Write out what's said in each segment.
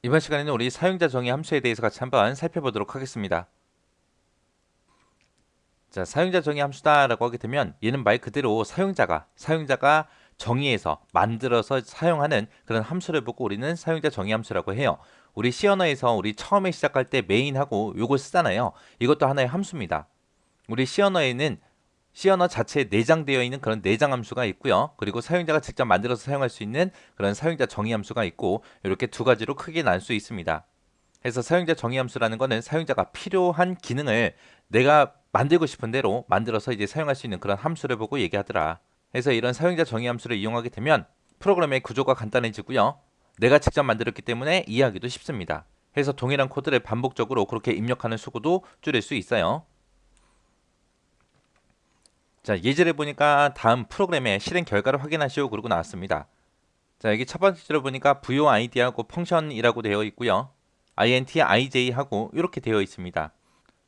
이번 시간에는 우리 사용자 정의 함수에 대해서 같이 한번 살펴보도록 하겠습니다. 자, 사용자 정의 함수다라고 하게 되면 얘는 말 그대로 사용자가 정의해서 만들어서 사용하는 그런 함수를 보고 우리는 사용자 정의 함수라고 해요. 우리 C 언어에서 우리 처음에 시작할 때 메인하고 요걸 쓰잖아요. 이것도 하나의 함수입니다. 우리 C 언어에는 C 언어 자체에 내장되어 있는 그런 내장 함수가 있고요. 그리고 사용자가 직접 만들어서 사용할 수 있는 그런 사용자 정의 함수가 있고 이렇게 두 가지로 크게 나눌 수 있습니다. 그래서 사용자 정의 함수라는 거는 사용자가 필요한 기능을 내가 만들고 싶은 대로 만들어서 이제 사용할 수 있는 그런 함수를 보고 얘기하더라. 그래서 이런 사용자 정의 함수를 이용하게 되면 프로그램의 구조가 간단해지고요. 내가 직접 만들었기 때문에 이해하기도 쉽습니다. 그래서 동일한 코드를 반복적으로 그렇게 입력하는 수고도 줄일 수 있어요. 자, 예제를 보니까 다음 프로그램의 실행 결과를 확인하시오 그러고 나왔습니다. 자, 여기 첫 번째로 보니까 부요 아이디하고 펑션이라고 되어 있고요. int, ij하고 이렇게 되어 있습니다.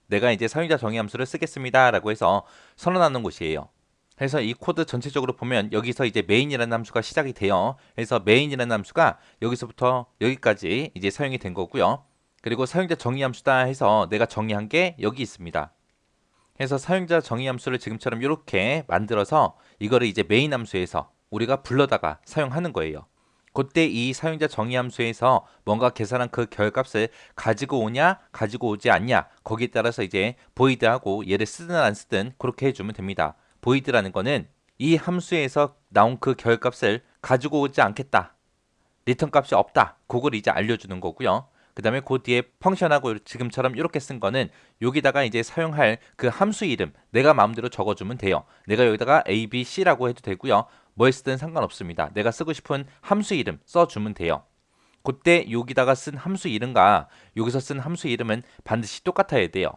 내가 이제 사용자 정의 함수를 쓰겠습니다 라고 해서 선언하는 곳이에요. 그래서 이 코드 전체적으로 보면 여기서 이제 메인이라는 함수가 시작이 돼요. 그래서 메인이라는 함수가 여기서부터 여기까지 이제 사용이 된 거고요. 그리고 사용자 정의 함수다 해서 내가 정의한 게 여기 있습니다. 그래서 사용자 정의 함수를 지금처럼 이렇게 만들어서 이거를 이제 메인 함수에서 우리가 불러다가 사용하는 거예요. 그때 이 사용자 정의 함수에서 뭔가 계산한 그 결값을 가지고 오냐 가지고 오지 않냐 거기에 따라서 이제 void하고 얘를 쓰든 안 쓰든 그렇게 해주면 됩니다. void라는 거는 이 함수에서 나온 그 결값을 가지고 오지 않겠다, 리턴 값이 없다, 그걸 이제 알려주는 거고요. 그 다음에 그 뒤에 펑션하고 지금처럼 이렇게 쓴 거는 여기다가 이제 사용할 그 함수 이름 내가 마음대로 적어주면 돼요. 내가 여기다가 A, B, C라고 해도 되고요. 뭘 쓰든 상관없습니다. 내가 쓰고 싶은 함수 이름 써주면 돼요. 그때 여기다가 쓴 함수 이름과 여기서 쓴 함수 이름은 반드시 똑같아야 돼요.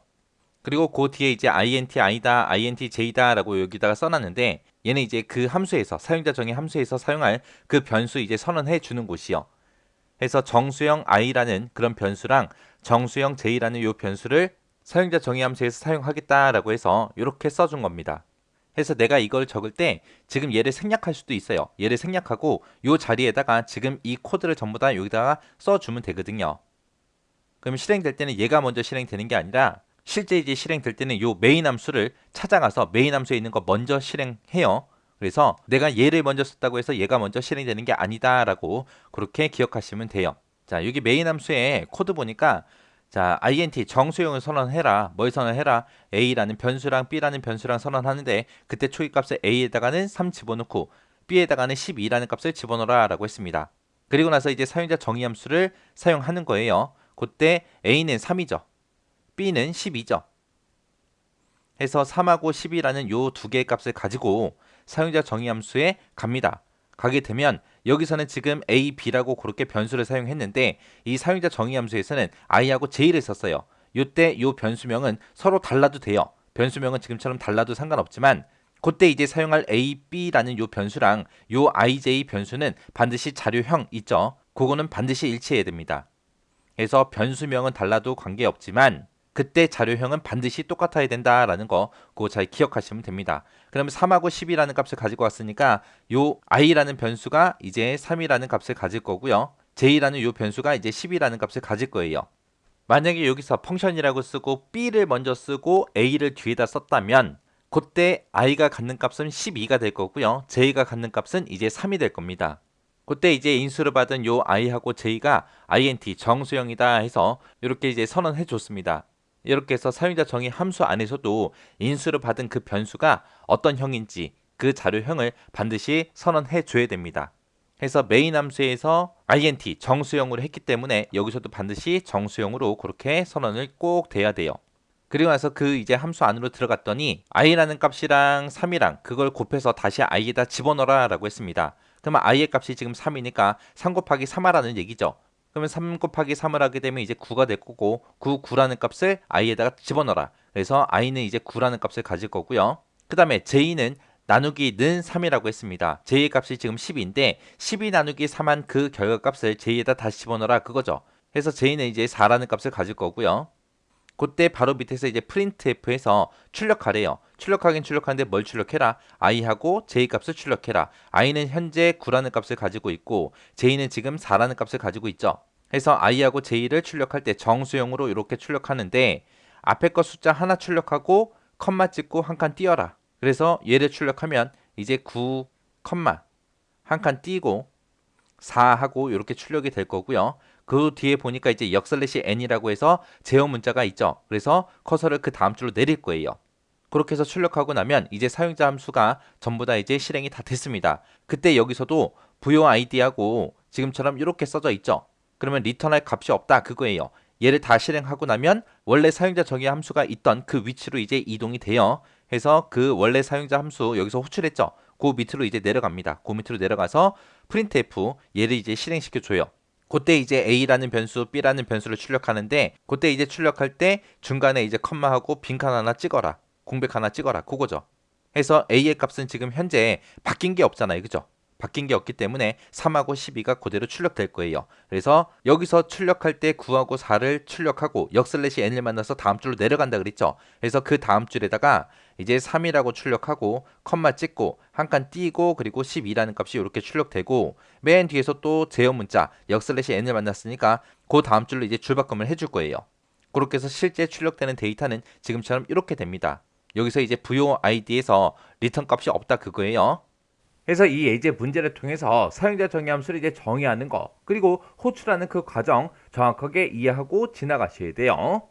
그리고 그 뒤에 이제 int 아니다, int j다라고 여기다가 써놨는데 얘는 이제 그 함수에서 사용자 정의 함수에서 사용할 그 변수 이제 선언해 주는 곳이요. 해서 정수형 i라는 그런 변수랑 정수형 j라는 요 변수를 사용자 정의 함수에서 사용하겠다라고 해서 이렇게 써준 겁니다. 해서 내가 이걸 적을 때 지금 얘를 생략할 수도 있어요. 얘를 생략하고 요 자리에다가 지금 이 코드를 전부 다 여기다가 써주면 되거든요. 그럼 실행될 때는 얘가 먼저 실행되는 게 아니라 실제 이제 실행될 때는 요 메인 함수를 찾아가서 메인 함수에 있는 거 먼저 실행해요. 그래서 내가 얘를 먼저 썼다고 해서 얘가 먼저 실행되는 게 아니다라고 그렇게 기억하시면 돼요. 자, 여기 메인 함수에 코드 보니까 자, int 정수형을 선언해라. 뭘 선언해라? a라는 변수랑 b라는 변수랑 선언하는데 그때 초기값을 a에다가는 3 집어넣고 b에다가는 12라는 값을 집어넣어라라고 했습니다. 그리고 나서 이제 사용자 정의 함수를 사용하는 거예요. 그때 a는 3이죠. b는 12죠. 해서 3하고 10이라는 요 두 개의 값을 가지고 사용자 정의 함수에 갑니다. 가게 되면 여기서는 지금 a, b라고 그렇게 변수를 사용했는데 이 사용자 정의 함수에서는 i하고 j를 썼어요. 요때 요 변수명은 서로 달라도 돼요. 변수명은 지금처럼 달라도 상관없지만 그때 이제 사용할 a, b라는 요 변수랑 요 ij 변수는 반드시 자료형 있죠. 그거는 반드시 일치해야 됩니다. 그래서 변수명은 달라도 관계없지만 그때 자료형은 반드시 똑같아야 된다라는 거 그거 잘 기억하시면 됩니다. 그러면 3하고 10이라는 값을 가지고 왔으니까 요 i라는 변수가 이제 3이라는 값을 가질 거고요. j라는 요 변수가 이제 10이라는 값을 가질 거예요. 만약에 여기서 펑션이라고 쓰고 b를 먼저 쓰고 a를 뒤에다 썼다면 그때 i가 갖는 값은 12가 될 거고요. j가 갖는 값은 이제 3이 될 겁니다. 그때 이제 인수를 받은 요 i하고 j가 int 정수형이다 해서 이렇게 이제 선언해 줬습니다. 이렇게 해서 사용자 정의 함수 안에서도 인수를 받은 그 변수가 어떤 형인지 그 자료형을 반드시 선언해 줘야 됩니다. 해서 메인 함수에서 int 정수형으로 했기 때문에 여기서도 반드시 정수형으로 그렇게 선언을 꼭 돼야 돼요. 그리고 나서 그 이제 함수 안으로 들어갔더니 i라는 값이랑 3이랑 그걸 곱해서 다시 i에다 집어넣어라 라고 했습니다. 그러면 i의 값이 지금 3이니까 3 곱하기 3하라는 얘기죠. 그러면 3 곱하기 3을 하게 되면 이제 9가 될 거고 9라는 값을 i에다가 집어넣어라. 그래서 i는 이제 9라는 값을 가질 거고요. 그 다음에 j는 나누기 는 3이라고 했습니다. j의 값이 지금 10인데 12 나누기 3한 그 결과값을 j에다 다시 집어넣어라 그거죠. 그래서 j는 이제 4라는 값을 가질 거고요. 그때 바로 밑에서 이제 printf에서 출력하래요. 출력하긴 출력하는데 뭘 출력해라? i하고 j 값을 출력해라. i는 현재 9라는 값을 가지고 있고 j는 지금 4라는 값을 가지고 있죠. 해서 i하고 j를 출력할 때 정수형으로 이렇게 출력하는데 앞에 거 숫자 하나 출력하고 컴마 찍고 한 칸 띄어라. 그래서 얘를 출력하면 이제 9, 한 칸 띄고 4하고 이렇게 출력이 될 거고요. 그 뒤에 보니까 이제 역슬래시 n이라고 해서 제어 문자가 있죠. 그래서 커서를 그 다음 줄로 내릴 거예요. 그렇게 해서 출력하고 나면 이제 사용자 함수가 전부 다 이제 실행이 다 됐습니다. 그때 여기서도 부요 아이디하고 지금처럼 이렇게 써져 있죠. 그러면 리턴할 값이 없다 그거예요. 얘를 다 실행하고 나면 원래 사용자 정의 함수가 있던 그 위치로 이제 이동이 돼요. 해서 그 원래 사용자 함수 여기서 호출했죠. 그 밑으로 이제 내려갑니다. 그 밑으로 내려가서 printf 얘를 이제 실행시켜 줘요. 그때 이제 a라는 변수, b라는 변수를 출력하는데 그때 이제 출력할 때 중간에 이제 컴마하고 빈칸 하나 찍어라. 공백 하나 찍어라. 그거죠. 해서 a의 값은 지금 현재 바뀐 게 없잖아요. 그죠? 바뀐 게 없기 때문에 3하고 12가 그대로 출력될 거예요. 그래서 여기서 출력할 때 9하고 4를 출력하고 역슬래시 n을 만나서 다음 줄로 내려간다 그랬죠. 그래서 그 다음 줄에다가 이제 3이라고 출력하고 컴마 찍고 한 칸 띄고 그리고 12라는 값이 이렇게 출력되고 맨 뒤에서 또 제어 문자 역슬래시 n을 만났으니까 그 다음 줄로 이제 줄바꿈을 해줄 거예요. 그렇게 해서 실제 출력되는 데이터는 지금처럼 이렇게 됩니다. 여기서 이제 부요 아이디에서 리턴 값이 없다 그거예요. 그래서 이 예제 문제를 통해서 사용자 정의 함수를 이제 정의하는 거 그리고 호출하는 그 과정 정확하게 이해하고 지나가셔야 돼요.